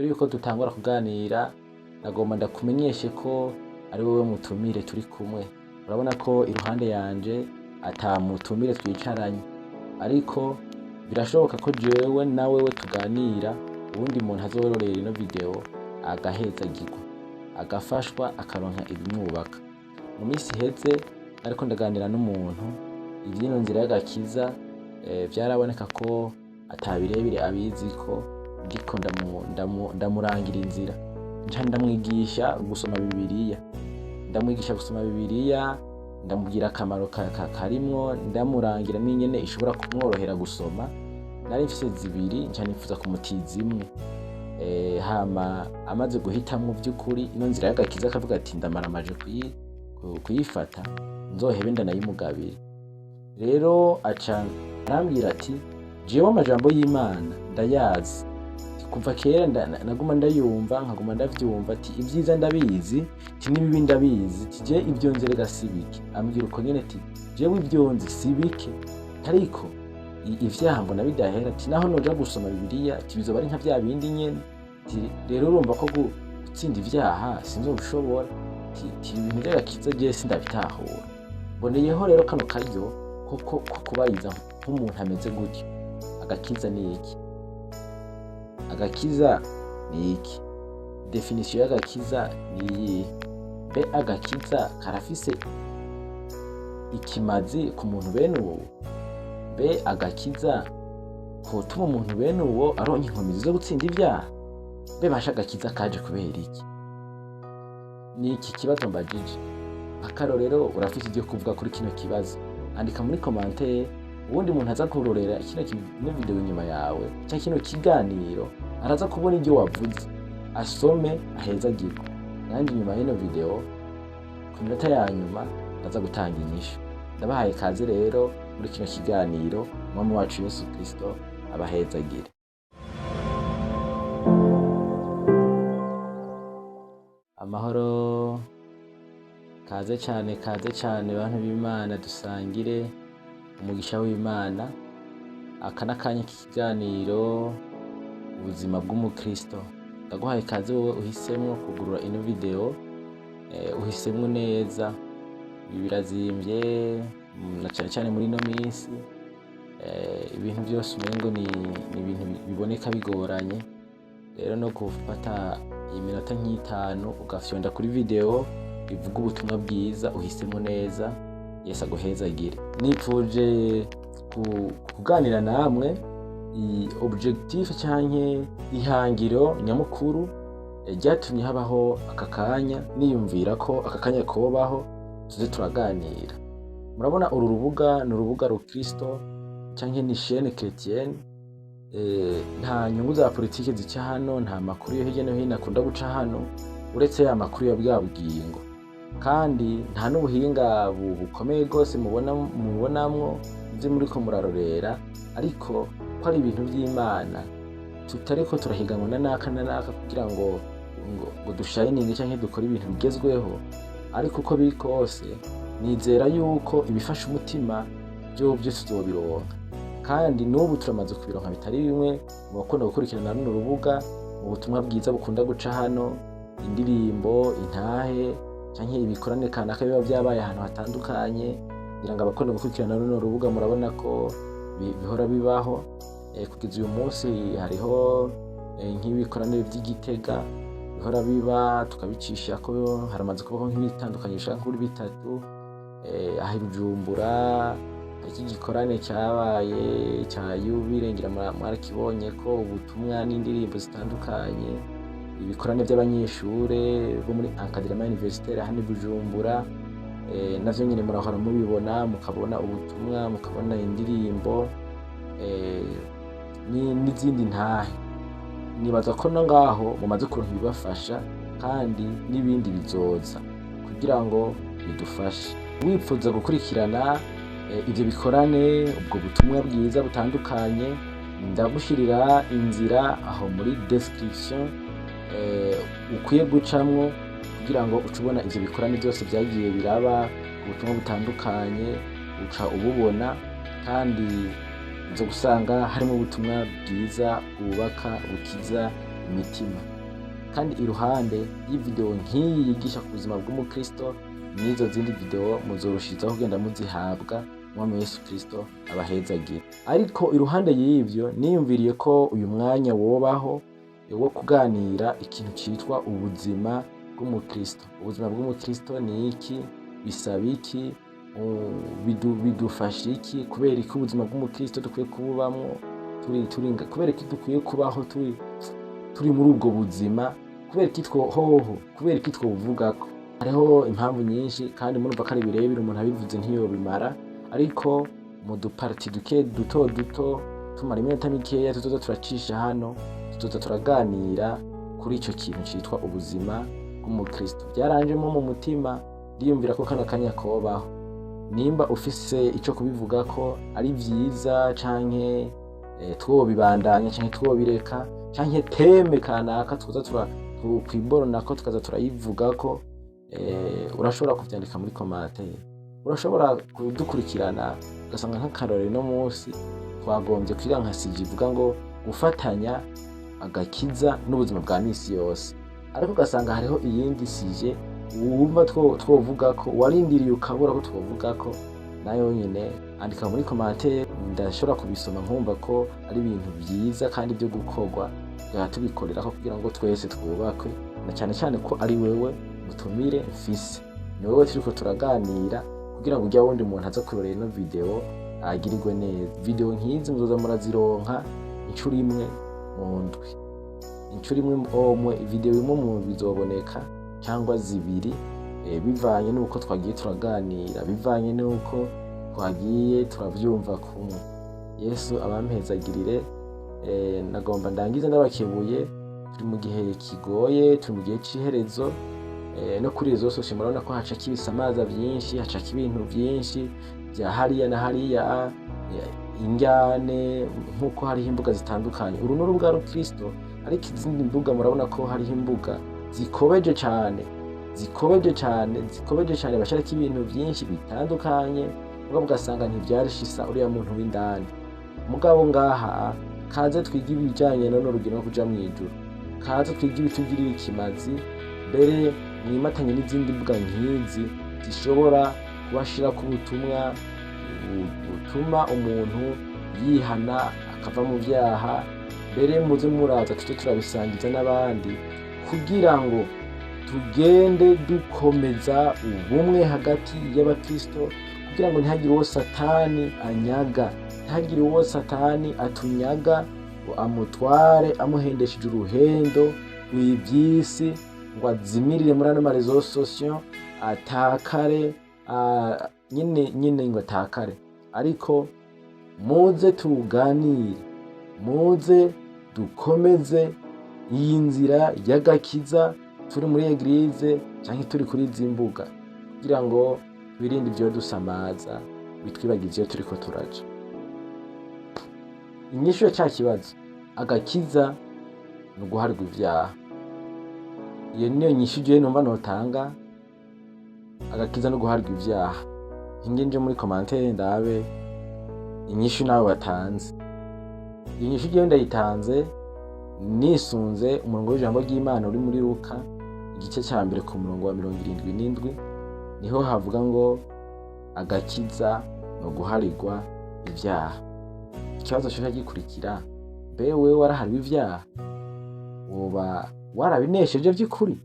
Mbere yuko dutangura kuganira nagomba ndakumenyeshe ko ari wowe mutumire turi kumwe. Urabona ko iruhande yanje ata mutumire twicaranye, ariko birashoboka ko jewe na wewe tuganira, uwundi muntu azororera ino video agahezagirwa, agafashwa, akaronka ibimwubaka. Mu minsi iheze ariko ndaganira n'umuntu ivyino nzira y'agakiza, vyaraboneka ko ata birebire abiziko, ndiko ndamurangira inzira, nca ndamwigisha gusoma Bibiliya, ndamubwira akamaro karimwo, ndamurangira n'ingene ishobora kumworohera gusoma. Nari mfise zibiri nca nifuza kumutiza imwe, hama amaze guhitamwo vy'ukuri ino nzira y'agakiza akavuga ati ndamaramaje kuyifata, nzohebe ndanayimugabire. Rero aca arambwira ati jewe amajambo y'Imana ndayazi, kuva kera naguma ndayumva, nkaguma ndavyumva, ati ivyiza ndabizi, ati n'ibibi ndabizi, ati je ivyo nzi rega si bike. Ambwira uko nyene ati jewe ivyo nzi si bike, ariko ivyaha mbona bidahera, ati naho noja gusoma Bibiliya ati bizoba ari nka vya bindi nyene, ati rero urumva ko gutsinda ivyaha sinzobishobora, ati ibintu vy'agakiza je sindabitahura. Mboneyeho rero kano karyo ko kubayiza nk'umuntu ameze gutyo. Agakiza ni iki? Agakiza ni iki? Definition y'agakiza ni iyi. Mbe agakiza karafise ikimazi ku muntu bene uwo? Mbe agakiza kotuma umuntu bene uwo aronka inkomezi zo gutsinda ivyaha? Mbe basha agakiza kaje kubera iki? Ni iki kibazo mbajije. Akarorero urafise ivyo kuvuga kuri kino kibazo, andika muri commentaire, uwundi muntu aza kurorera kino video inyuma yawe canke kino kiganiro araza kubona ivyo wavuze, asome ahezagirwe. Nanje inyuma y'ino video ku minota ya nyuma ndaza gutanga inyishu. Ndabahaye kaze rero muri kino kiganiro. Umwami wacu Yesu Kristo abahezagire. Amahoro, kaze cane bantu b'Imana, dusangire umugisha w'Imana. Aka n'akanya k'ikiganiro ubuzima bw'umukristo. Ndaguhaye kaze wowe uhisemwo kugurura ino video, uhisemwo neza. Ibi birazimvye na cane muri ino minsi, ibintu byose umengo ni ibintu biboneka bigoranye. Rero no gufata iminota nk'itanu ugafyonda kuri video ivuga ubutumwa bwiza, uhisemo neza. Yesu aguhezagire. Nipfuje kuganira namwe objectif canke ihangiro nyamukuru ryatumye habaho aka kanya, niyumvira ko aka kanya kobaho tuze turaganira. Murabona uru rubuga ni urubuga rukristo canke ni chaîne chrétienne, nta nyungu za politike zica hano, nta makuru yo hirya no hino akunda guca hano uretse ya makuru ya bwa bugingo, kandi nta n'ubuhinga bukomeye rwose mubonamwo ivyo muriko murarorera, ariko ko ari ibintu vy'Imana, tutariko turahiganwa na naka kugira ngo dushayininge canke dukore ibintu bigezweho. Ariko uko biri kose nizera yuko ibifasha umutima vyovyo tuzobironka, kandi n'ubu turamaze kubironka bitari bimwe mu bakunda gukurikirana runo rubuga. Mu butumwa bwiza bukunda guca hano, indirimbo, intahe canke ibikorane kanaka biba vyabaye ahantu hatandukanye, kugira ngo abakunda gukurikirana runo rubuga murabona ko bihora bibaho. Kugeza uyu munsi hariho nk'ibikorane vy'Igitega bihora biba, tukabicisha ko haramaze kubaho nk'ibitandukanye bishaka kuri bitatu. Aha i Bujumbura iki gikorane cyabaye ca Yubile, ngira mwarakibonye ko ubutumwa n'indirimbo zitandukanye. Ibikorane vy'abanyeshure bo muri Académie Universitaire hano i Bujumbura, navyo nyene murahora mubibona, mukabona ubutumwa, mukabona indirimbo, n'izindi ntahe. Nibaza ko no ngaho mumaze kuronka ibibafasha, kandi n'ibindi bizoza kugira ngo bidufashe. Wipfuza gukurikirana ivyo bikorane, ubwo butumwa bwiza butandukanye, ndagushirira inzira aho muri description ukwiye gucamwo kugira ngo ucubona ivyo bikorane byose vyagiye biraba, ubutumwa butandukanye uca ububona, kandi uza gusanga harimo ubutumwa bwiza bwubaka bukiza imitima. kandi iruhande y'ivideo nk'iyi yigisha ku buzima bw'umukristo, n'izo zindi video muzorushizaho kugenda muzihabwa. Umwami Yesu Kristo abahezagire. Ariko iruhande y'ivyo niyumviriye ko uyu mwanya wobaho wo kuganira ikintu citwa ubuzima bw'umukristo. Ubuzima bw'umukristo ni iki? Bisaba iki? Bidufasha iki? Kubera iki ubuzima bw'umukristo dukwiye kububamwo? Kubera iki dukwiye kubaho turi muri ubwo buzima? Kubera iki twobuvugako? Hariho impamvu nyinshi kandi murumva ko ari birebire, umuntu abivuze ntiyobimara, ariko mu duparti duto tumara iminota mikeya tuzoza turacisha hano, tuzoza turaganira kuri ico kintu citwa ubuzima bw'umukristo. Byaranjemo mu mutima ndiyumvira ko kano kanya kobaho. Nimba ufise ico kubivuga ko ari vyiza canke twobibandanya canke twobireka canke teme kanaka twoza twibona ko tukaza turayivugako, urashobora kuvyandika muri commentaire. Urashobora kudukurikirana ugasanga nk'akarorero no munsi twagombye kwiga nka sije ivuga ngo gufatanya agakiza n'ubuzima bwa misi yose, ariko ugasanga hariho iyindi sije wumva twovuga ko warindiriye ukabura ko twovuga ko, nayo nyine andika muri commentaire, ndashobora kubisoma nkumva ko ari ibintu byiza kandi byo gukorwa, tubikorera ko kugira ngo twese twubakwe, na cyane ko ari wewe mutumire mfise, ni wewe turiko turaganira kugira ngo ujya wundi muntu aza kurorera ino video agirirwe neza. Video nk'izi muzoza murazironka incuro imwe mu ndwi, incuro imwe video imwe mu ndwi izoboneka cyangwa zibiri, bivanye n'uko twagiye turaganira, bivanye n'uko twagiye turavyumva kumwe. Yesu abampezagirire. Nagomba ndangize ndabakebuye, turi mu gihe kigoye, turi mu gihe c'iherezo, no kuri izo sosiyete murabona ko hacaka ibisamaza byinshi, hacaka ibintu byinshi bya hariya na hariya, injyane, nk'uko hariho imbuga zitandukanye. Uru ni urubuga rw'Kristo, ariko izindi mbuga murabona ko hariho imbuga zikobeje cyane, bashyirako ibintu byinshi bitandukanye, mugabo ugasanga ntibyarishisa uriya muntu w'indani. Mugabo ngaha kaze twiga ibijyanye n'urugero no kuja mu ijuru, kaze twiga ibitugirira ikimazi, mbere mwimatanye n'izindi mbuga nk'izi zishobora kubashirako ubutumwa butuma umuntu yihana akava mu vyaha, mbere muze muraza tuje turabisangiza n'abandi kugira ngo tugende dukomeza ubumwe hagati y'abakristo, kugira ngo ntihagire uwo Satani anyaga, ntihagire uwo Satani atunyaga ngo amutware amuhendesheje uruhendo rw'ivyisi, ngo azimirire muri ano marezo sosiyo atakare, nyine ngo atakare. Ariko muze tuganire, muze dukomeze iyi nzira y'agakiza, turi muri eglise canke turi kuri izi mbuga, kugira ngo twirinde ivyo dusamaza bitwibagiza iyo turiko turaja. Inyishu ya ca kibazo, agakiza ni uguharigwa ivyaha. Iyo niyo nyishu jewe numva notanga, agakiza no guharigwa ivyaha. Nje muri commentaire ndabe inyishu nawe watanze. Iyo nyishu jewe ndayitanze nisunze umurongo w'ijambo ry'Imana uri muri Luka igice cya mbere ku murongo wa 77, niho havuga ngo agakiza no guharigwa ivyaha. Ikibazo cyo gikurikira, mbe wewe warahariwe ivyaha? Woba warabinesheje by'ukuri?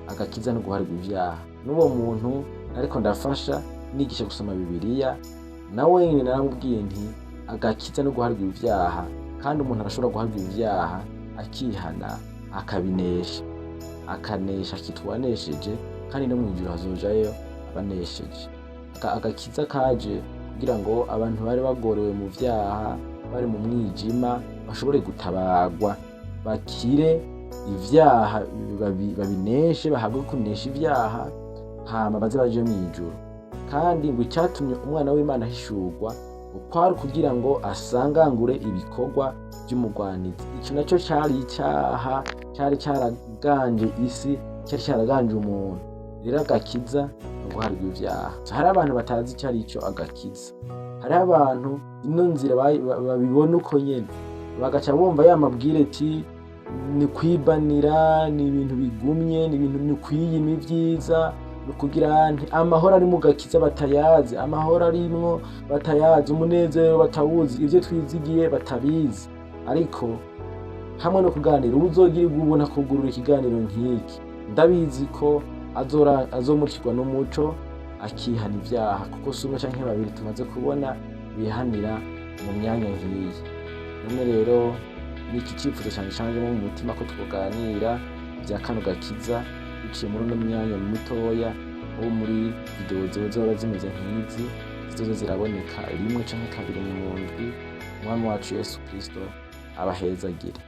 Agakiza no guharigwa ivyaha. N'uwo muntu ariko ndafasha nigisha gusoma Bibiliya, nawe nyine naramubwiye nti agakiza no guharigwa ivyaha, kandi umuntu arashobora guharigwa ivyaha akihana akabinesha, akanesha kitwanesheje, kandi no mw'ijuru hazojayo abanesheje. Agakiza kaje kugira ngo abantu bari bagorewe mu vyaha, bari mu mwijima, bashobore gutabagwa, bakire ivyaha, babineshe, bahabwe kunesha ivyaha, hama baze baje mw'ijuru. Kandi ngo icyatumye umwana w'Imana ahishurwa ukwari kugira ngo asangangure ibikorwa by'umugwanizi. Icyo nacyo cyari icyaha, cyari cyaraganje isi, cyari cyaraganje umuntu. Rero agakiza no guharigwa ivyaha. Hari abantu batazi icyo ari cyo agakiza. Hari abantu ino nzira babibona uko nyene, bagaca bumva yamabwire ati ni kwibanira, ni ibintu bigumye, ni ibintu ni kwiyima ivyiza, ni kugira nti amahoro ari mu gakiza batayazi, amahoro arimwo batayazi, umunezero batawuzi, ivyo twizigiye batabizi. Ariko hamwe no kuganira, uwuzogirirwa ubuntu akugurura ikiganiro nk'iki, ndabizi ko azomurikirwa n'umuco akihana ivyaha, kuko si umwe canke babiri tumaze kubona bihanira mu myanya nk'iyi. None rero niki cifuzo canje canjemwo mu mutima ko twoganira vya kano gakiza biciye muri uno myanya mitoya wo muri video zizoba zimeze nk'izi, zizoza ziraboneka rimwe canke kabiri mu ndwi. Umwami wacu Yesu Kristo abahezagire.